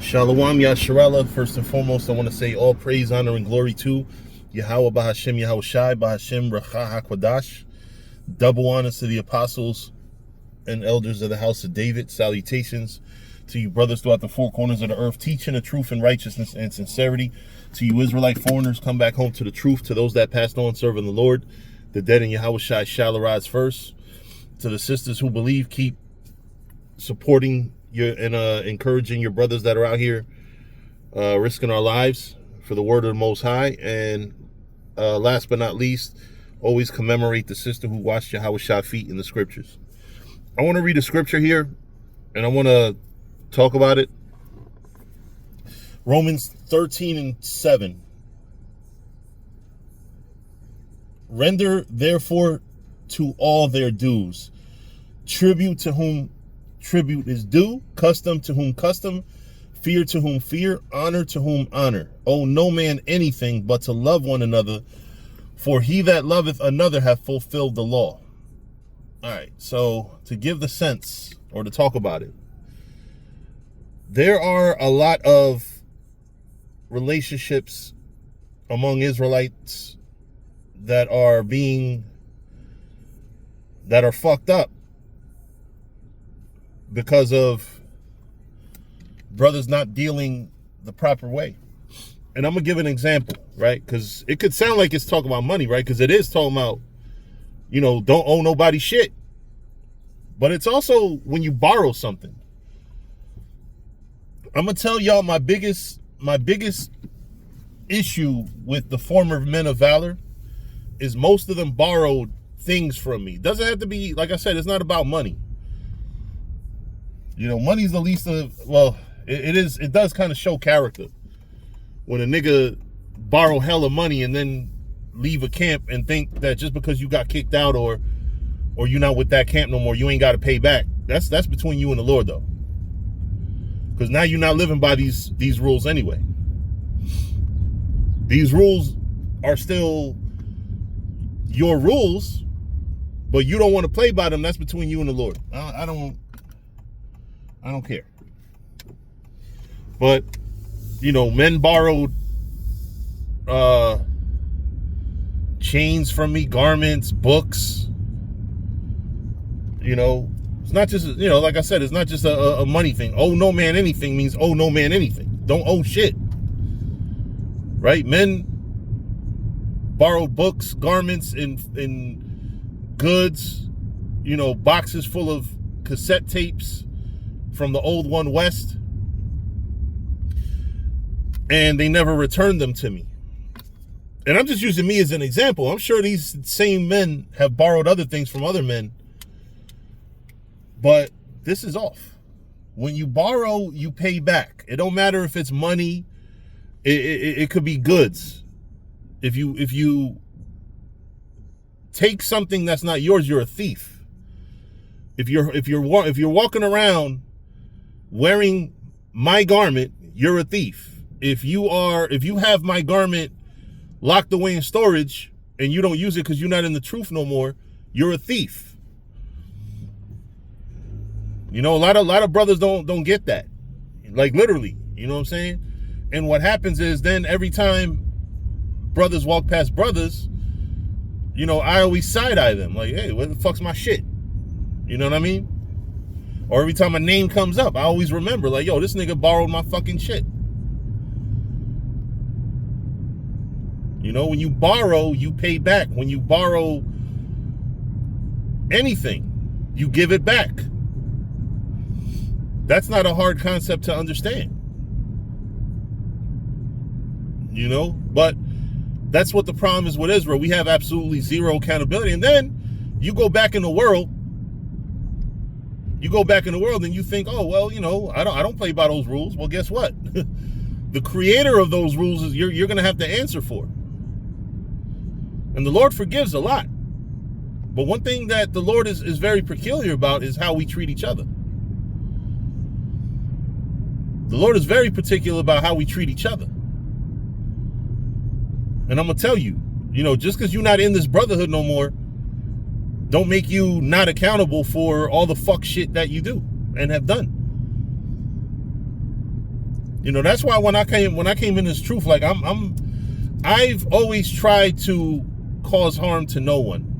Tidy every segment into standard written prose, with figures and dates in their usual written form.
Shalom Yasharella. First and foremost, I want to say all praise, honor, and glory to Yahweh Bahashim Yahweh Shai Bahashim Racha HaKwadash. Double honors to the apostles and elders of the house of David. Salutations to you brothers throughout the four corners of the earth, teaching the truth in righteousness and sincerity. To you Israelite foreigners, come back home to the truth. To those that passed on serving the Lord, the dead in Yahweh Shai shall arise first. To the sisters who believe, keep supporting and encouraging your brothers that are out here risking our lives for the word of the Most High. And last but not least, always commemorate the sister who washed Yahweh Shai feet in the scriptures. I want to read a scripture here, and I want to talk about it. Romans 13:7. Render therefore to all their dues, tribute to whom tribute is due, custom to whom custom, fear to whom fear, honor to whom honor. Owe no man anything but to love one another, for he that loveth another hath fulfilled the law. All right, so to give the sense, or to talk about it, there are a lot of relationships among Israelites that are fucked up because of brothers not dealing the proper way. And I'm gonna give an example, right? Because it could sound like it's talking about money, right? Because it is talking about, don't owe nobody shit. But it's also when you borrow something. I'm gonna tell y'all my biggest issue with the former men of valor is most of them borrowed things from me. Doesn't have to be, like I said, it's not about money. Money's the least of, it does kind of show character when a nigga borrow hella money and then leave a camp and think that just because you got kicked out or you're not with that camp no more, you ain't got to pay back. That's between you and the Lord, though, because now you're not living by these rules anyway. These rules are still your rules, but you don't want to play by them. That's between you and the Lord. I don't care. But, men borrowed chains from me, garments, books. It's not just, like I said, it's not just a money thing. Owe no man anything means owe no man anything. Don't owe shit. Right? Men borrowed books, garments, and goods, boxes full of cassette tapes from the old One West, and they never returned them to me. And I'm just using me as an example. I'm sure these same men have borrowed other things from other men, but this is off. When you borrow, you pay back. It don't matter if it's money. It could be goods. If you take something that's not yours, you're a thief. If you're walking around wearing my garment, you're a thief. If you have my garment locked away in storage and you don't use it because you're not in the truth no more, you're a thief. A lot of brothers don't get that. Like, literally, you know what I'm saying? And what happens is then every time brothers walk past brothers, I always side-eye them. Like, hey, where the fuck's my shit? You know what I mean? Or every time a name comes up, I always remember, like, yo, this nigga borrowed my fucking shit. When you borrow, you pay back. When you borrow anything, you give it back. That's not a hard concept to understand. But that's what the problem is with Israel. We have absolutely zero accountability. And then you go back in the world. And you think, oh, well, I don't play by those rules. Well, guess what? The creator of those rules is you're going to have to answer for. And the Lord forgives a lot. But one thing that the Lord is very peculiar about is how we treat each other. The Lord is very particular about how we treat each other. And I'm going to tell you, just because you're not in this brotherhood no more, don't make you not accountable for all the fuck shit that you do and have done. You know, that's why when I came in this truth, like I've always tried to cause harm to no one.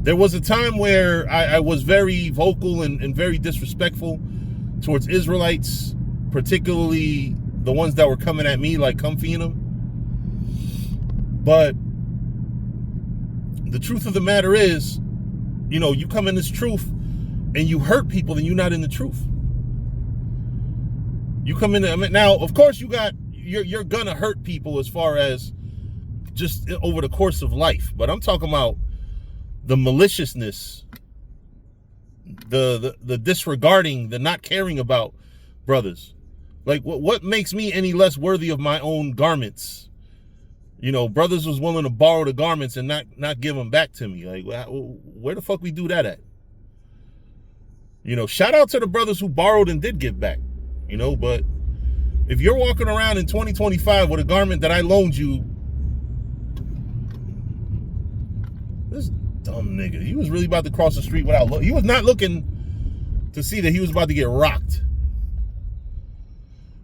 There was a time where I was very vocal and very disrespectful towards Israelites, particularly the ones that were coming at me like comfying them. But the truth of the matter is, you know, you come in this truth and you hurt people, then you're not in the truth. You come in, I mean, now, of course, you're gonna hurt people as far as just over the course of life. But I'm talking about the maliciousness, the disregarding, the not caring about brothers. Like, what makes me any less worthy of my own garments? You know, brothers was willing to borrow the garments and not give them back to me. Like, where the fuck we do that at? You know, shout out to the brothers who borrowed and did give back. You know, but if you're walking around in 2025 with a garment that I loaned you, this dumb nigga, he was really about to cross the street without he was not looking to see that he was about to get rocked.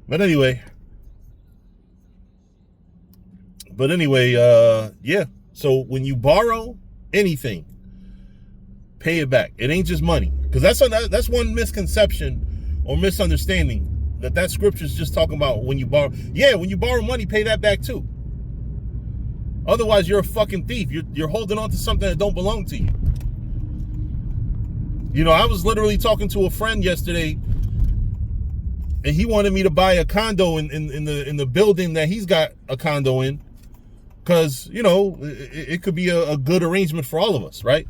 But anyway, yeah. So when you borrow anything, pay it back. It ain't just money, because that's one misconception or misunderstanding, that scripture's just talking about when you borrow. Yeah, when you borrow money, pay that back too. Otherwise, you're a fucking thief. You're holding on to something that don't belong to you. You know, I was literally talking to a friend yesterday, and he wanted me to buy a condo in the building that he's got a condo in, because, you know, it could be a good arrangement for all of us, right?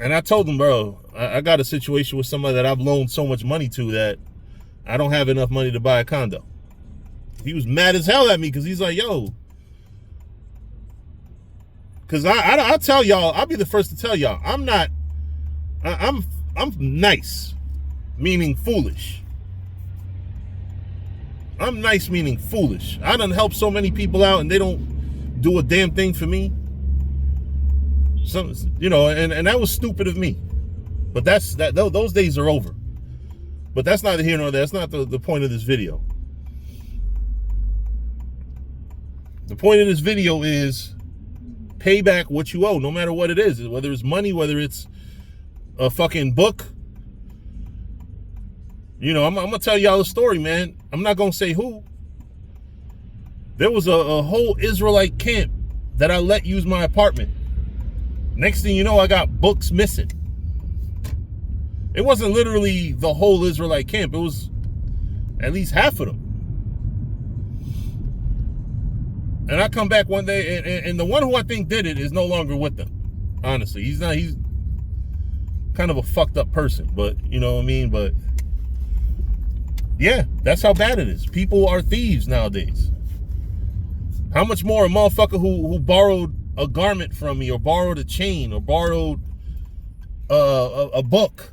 And I told him, bro, I got a situation with somebody that I've loaned so much money to that I don't have enough money to buy a condo. He was mad as hell at me, because he's like, yo, because I'll tell y'all, I'll be the first to tell y'all, I'm nice, meaning foolish. I'm nice, meaning foolish. I done helped so many people out and they don't do a damn thing for me. You know, and that was stupid of me. But those days are over. But that's neither here nor there. That's not the point of this video. The point of this video is pay back what you owe, no matter what it is. Whether it's money, whether it's a fucking book. You know, I'm going to tell y'all a story, man. I'm not going to say who. There was a whole Israelite camp that I let use my apartment. Next thing you know, I got books missing. It wasn't literally the whole Israelite camp. It was at least half of them. And I come back one day, and the one who I think did it is no longer with them. Honestly, he's kind of a fucked up person, but you know what I mean? But yeah, that's how bad it is. People are thieves nowadays. How much more a motherfucker who borrowed a garment from me, or borrowed a chain, or borrowed a book,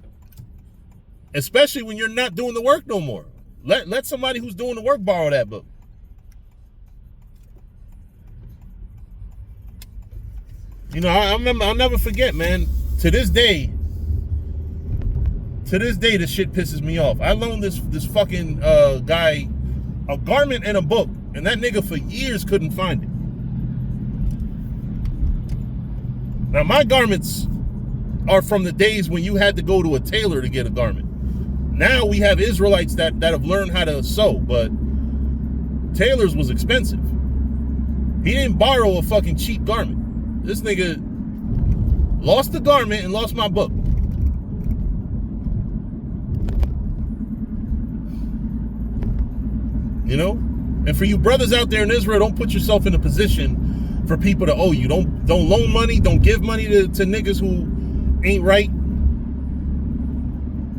especially when you're not doing the work no more. Let somebody who's doing the work borrow that book. You know, I'll never forget, man. To this day, this shit pisses me off. I loaned this fucking guy a garment and a book, and that nigga for years couldn't find it. Now, my garments are from the days when you had to go to a tailor to get a garment. Now we have Israelites that have learned how to sew, but tailors was expensive. He didn't borrow a fucking cheap garment. This nigga lost the garment and lost my book. You know? And for you brothers out there in Israel, don't put yourself in a position for people to owe you. Don't loan money. Don't give money to niggas who ain't right.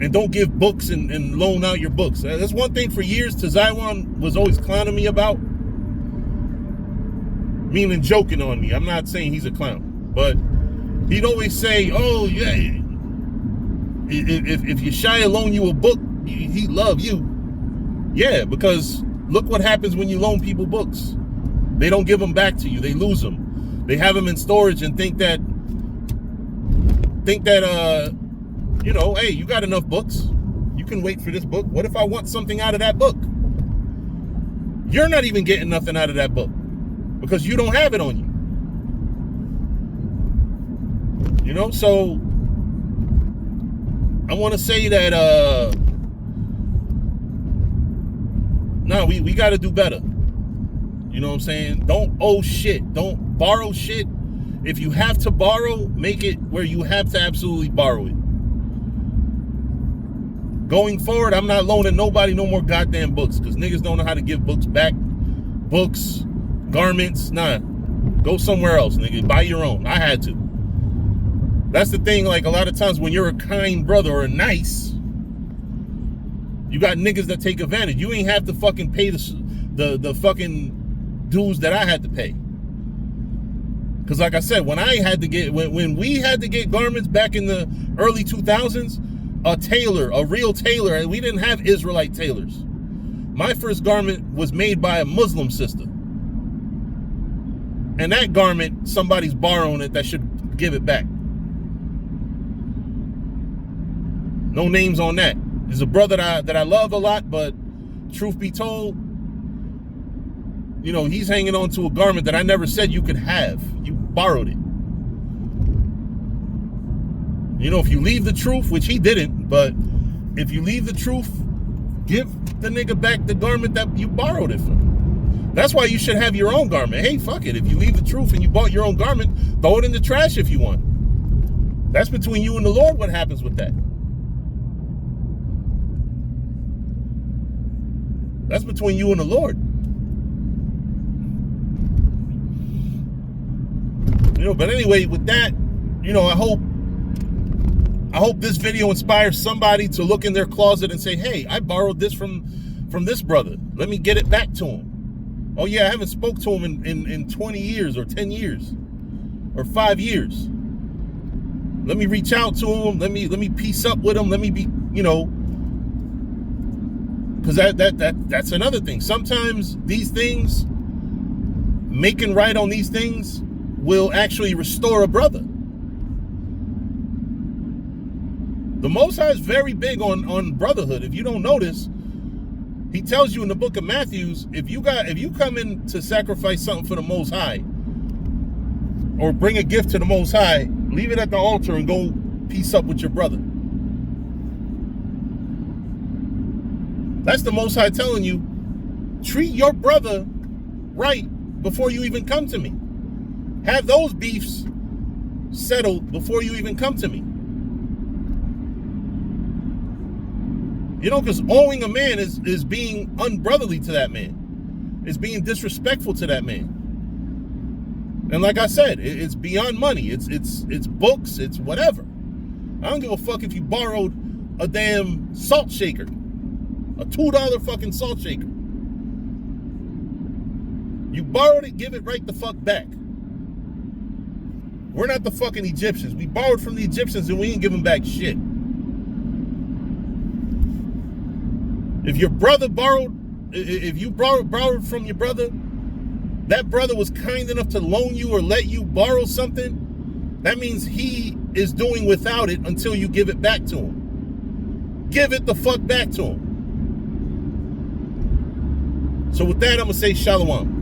And don't give books and loan out your books. That's one thing for years Tazaiwan was always clowning me about. Meaning joking on me. I'm not saying he's a clown. But he'd always say, oh, yeah, if Yeshaya loan you a book, he love you. Yeah, because look what happens when you loan people books. They don't give them back to you. They lose them. They have them in storage and think that you know, hey, you got enough books. You can wait for this book. What if I want something out of that book? You're not even getting nothing out of that book because you don't have it on you. You know, so I want to say that no, we got to do better. You know what I'm saying? Don't owe shit. Don't borrow shit. If you have to borrow, make it where you have to absolutely borrow it. Going forward, I'm not loaning nobody no more goddamn books because niggas don't know how to give books back. Books, garments, nah. Go somewhere else, nigga. Buy your own. I had to. That's the thing, like a lot of times when you're a kind brother or a nice, you got niggas that take advantage. You ain't have to fucking pay the fucking dues that I had to pay. Because like I said, when we had to get garments back in the early 2000s, a real tailor, and we didn't have Israelite tailors. My first garment was made by a Muslim sister. And that garment, somebody's borrowing it that should give it back. No names on that. There's a brother that I love a lot, but truth be told, you know, he's hanging on to a garment that I never said you could have. You borrowed it. You know, if you leave the truth, which he didn't, but if you leave the truth, give the nigga back the garment that you borrowed it from. That's why you should have your own garment. Hey, fuck it. If you leave the truth and you bought your own garment, throw it in the trash if you want. That's between you and the Lord what happens with that. That's between you and the Lord. You know, but anyway, with that, you know, I hope this video inspires somebody to look in their closet and say, hey, I borrowed this from this brother. Let me get it back to him. Oh yeah, I haven't spoke to him in 20 years or 10 years or 5 years. Let me reach out to him. Let me piece up with him. Let me be, you know, because that's another thing. Sometimes these things, making right on these things, will actually restore a brother. The Most High is very big on brotherhood. If you don't notice, he tells you in the book of Matthew, if you come in to sacrifice something for the Most High, or bring a gift to the Most High, leave it at the altar and go peace up with your brother. That's the Most High telling you, treat your brother right before you even come to me. Have those beefs settled before you even come to me. You know, because owing a man is being unbrotherly to that man. It's being disrespectful to that man. And like I said, it's beyond money. It's books, it's whatever. I don't give a fuck if you borrowed a damn salt shaker. A $2 fucking salt shaker. You borrowed it, give it right the fuck back. We're not the fucking Egyptians. We borrowed from the Egyptians and we ain't giving back shit. If your brother if you borrowed from your brother, that brother was kind enough to loan you or let you borrow something, that means he is doing without it until you give it back to him. Give it the fuck back to him. So with that, I'm going to say shalom.